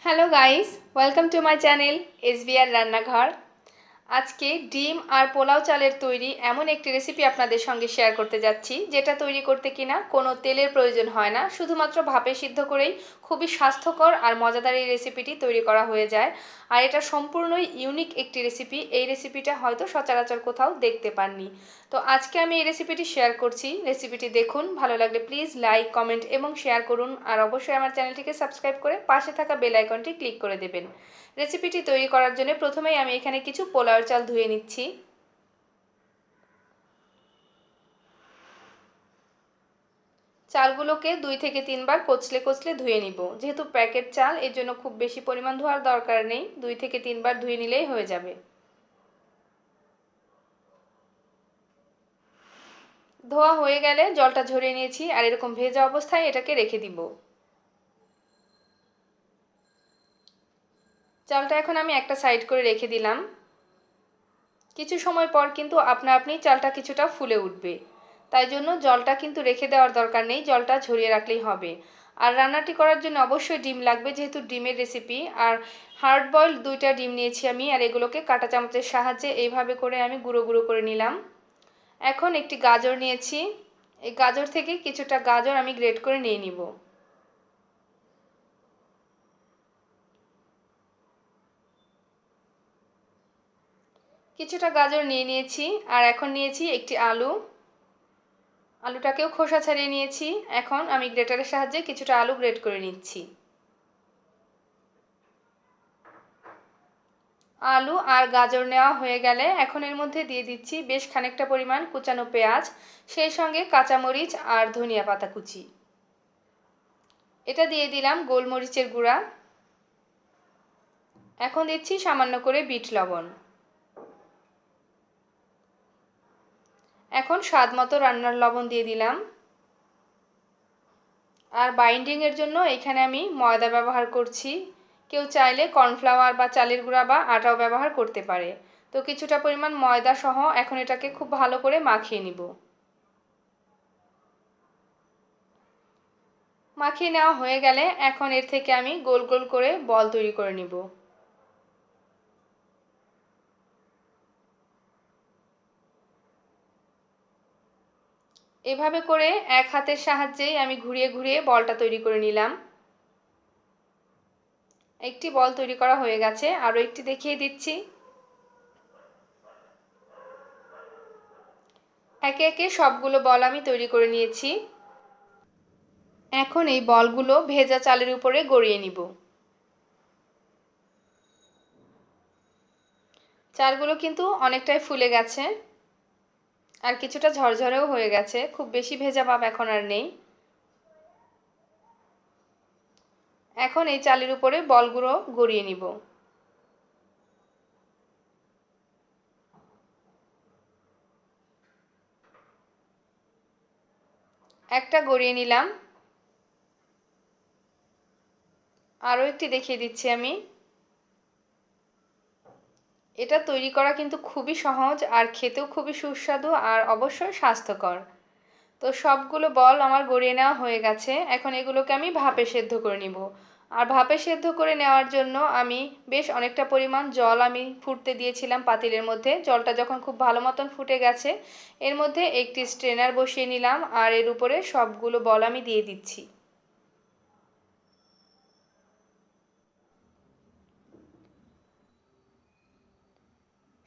Hello guys, welcome to my channel SBR রান্নাঘর। আজকে ডিম আর পোলাও চালের তৈরি এমন একটি রেসিপি আপনাদের সঙ্গে শেয়ার করতে যাচ্ছি, যেটা তৈরি করতে কিনা কোনো তেলের প্রয়োজন হয় না, শুধুমাত্র ভাপে সিদ্ধ করেই খুবই স্বাস্থ্যকর আর মজাদার এই রেসিপিটি তৈরি করা হয়ে যায়। আর এটা সম্পূর্ণই ইউনিক একটি রেসিপি। এই রেসিপিটা হয়তো সচরাচর কোথাও দেখতে পাননি। তো আজকে আমি এই রেসিপিটি শেয়ার করছি। রেসিপিটি দেখুন, ভালো লাগলে প্লিজ লাইক, কমেন্ট এবং শেয়ার করুন। আর অবশ্যই আমার চ্যানেলটিকে সাবস্ক্রাইব করে পাশে থাকা বেল আইকনটি ক্লিক করে দেবেন। রেসিপিটি তৈরি করার জন্য প্রথমেই আমি এখানে কিছু পোলাওয়ের চাল ধুয়ে নিচ্ছি। চালগুলোকে 2 থেকে 3 বার কচলে কচলে ধুয়ে নিব। যেহেতু প্যাকেট চাল, এর জন্য খুব বেশি পরিমাণ ধোয়ার দরকার নেই, 2 থেকে 3 বার ধুয়ে নিলেই হয়ে যাবে। ধোয়া হয়ে গেলে জলটা ঝরিয়ে নিয়েছি, আর এরকম ভেজা অবস্থায় এটাকে রেখে দিব। চালটা এখন আমি একটা সাইড করে রেখে দিলাম। কিছু সময় পর কিন্তু আপনা আপনি চালটা কিছুটা ফুলে উঠবে, তাই জন্য জলটা কিন্তু রেখে দেওয়ার দরকার নেই, জলটা ঝরিয়ে রাখলেই হবে। আর রান্নাটি করার জন্য অবশ্যই ডিম লাগবে, যেহেতু ডিমের রেসিপি। আর হার্ড বয়েলড 2টা ডিম নিয়েছি আমি, আর এগুলোকে কাঁটা চামচের সাহায্যে এইভাবে করে আমি গুঁড়ো গুঁড়ো করে নিলাম। এখন একটি গাজর নিয়েছি, এই গাজর থেকে কিছুটা গাজর আমি গ্রেট করে নিয়ে নিব। কিছুটা গাজর নিয়ে নিয়েছি, আর এখন নিয়েছি একটি আলু। আলুটাকেও খোসা ছাড়িয়ে নিয়েছি। এখন আমি গ্রেটারের সাহায্যে কিছুটা আলু গ্রেট করে নিচ্ছি। আলু আর গাজর নেওয়া হয়ে গেলে এখন এর মধ্যে দিয়ে দিচ্ছি বেশ খানিকটা পরিমাণ কুচানো পেঁয়াজ, সেই সঙ্গে কাঁচামরিচ আর ধনিয়া পাতা কুচি। এটা দিয়ে দিলাম গোলমরিচের গুঁড়া। এখন দিচ্ছি সামান্য করে বিট লবণ। এখন স্বাদ মতো রান্নার লবণ দিয়ে দিলাম। আর বাইন্ডিংয়ের জন্য এখানে আমি ময়দা ব্যবহার করছি। কেউ চাইলে কর্নফ্লাওয়ার বা চালের গুঁড়া বা আটাও ব্যবহার করতে পারে। তো কিছুটা পরিমাণ ময়দা সহ এখন এটাকে খুব ভালো করে মাখিয়ে নিব। মাখিয়ে নেওয়া হয়ে গেলে এখন এর থেকে আমি গোল গোল করে বল তৈরি করে নিব। এভাবে করে এক হাতের সাহায্যেই আমি ঘুরিয়ে ঘুরিয়ে বলটা তৈরি করে নিলাম। একটি বল তৈরি করা হয়ে গেছে, আরও একটি দেখিয়ে দিচ্ছি। একে একে সবগুলো বল আমি তৈরি করে নিয়েছি। এখন এই বলগুলো ভেজা চালের উপরে গড়িয়ে নিব। চালগুলো কিন্তু অনেকটাই ফুলে গেছে, আর কিছুটা ঝরঝরেও হয়ে গেছে, খুব বেশি ভেজা ভাব এখন আর নেই। এখন এই চালের উপরে বলগুলো গড়িয়ে নিব। একটা গড়িয়ে নিলাম, আরও একটি দেখিয়ে দিচ্ছি আমি। এটা তৈরি করা কিন্তু খুবই সহজ, আর খেতেও খুবই সুস্বাদু আর অবশ্যই স্বাস্থ্যকর। তো সবগুলো বল আমার গড়িয়ে নেওয়া হয়ে গেছে। এখন এগুলোকে আমি ভাপে সেদ্ধ করে নিব। আর ভাপে সেদ্ধ করে নেওয়ার জন্য আমি বেশ অনেকটা পরিমাণ জল আমি ফুটতে দিয়েছিলাম পাতিলের মধ্যে। জলটা যখন খুব ভালো মতন ফুটে গেছে, এর মধ্যে একটি স্ট্রেনার বসিয়ে নিলাম, আর এর উপরে সবগুলো বল আমি দিয়ে দিচ্ছি।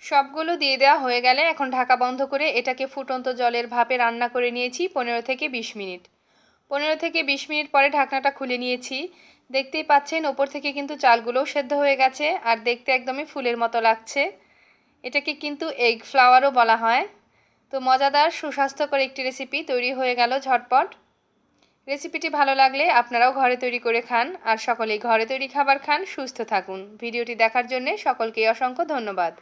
সবগুলো দিয়ে দেওয়া হয়ে গেলে এখন ঢাকা বন্ধ করে এটাকে ফুটন্ত জলের ভাপে রান্না করে নিয়েছি 15 থেকে 20 মিনিট। 15 থেকে 20 মিনিট পরে ঢাকনাটা খুলে নিয়েছি। দেখতেই পাচ্ছেন ওপর থেকে কিন্তু চালগুলোও সেদ্ধ হয়ে গেছে, আর দেখতে একদমই ফুলের মতো লাগছে। এটাকে কিন্তু এগ ফ্লাওয়ারও বলা হয়। তো মজাদার সুস্বাস্থ্যকর একটি রেসিপি তৈরি হয়ে গেল ঝটপট। রেসিপিটি ভালো লাগলে আপনারাও ঘরে তৈরি করে খান, আর সকলেই ঘরে তৈরি খাবার খান, সুস্থ থাকুন। ভিডিওটি দেখার জন্য সকলকে অসংখ্য ধন্যবাদ।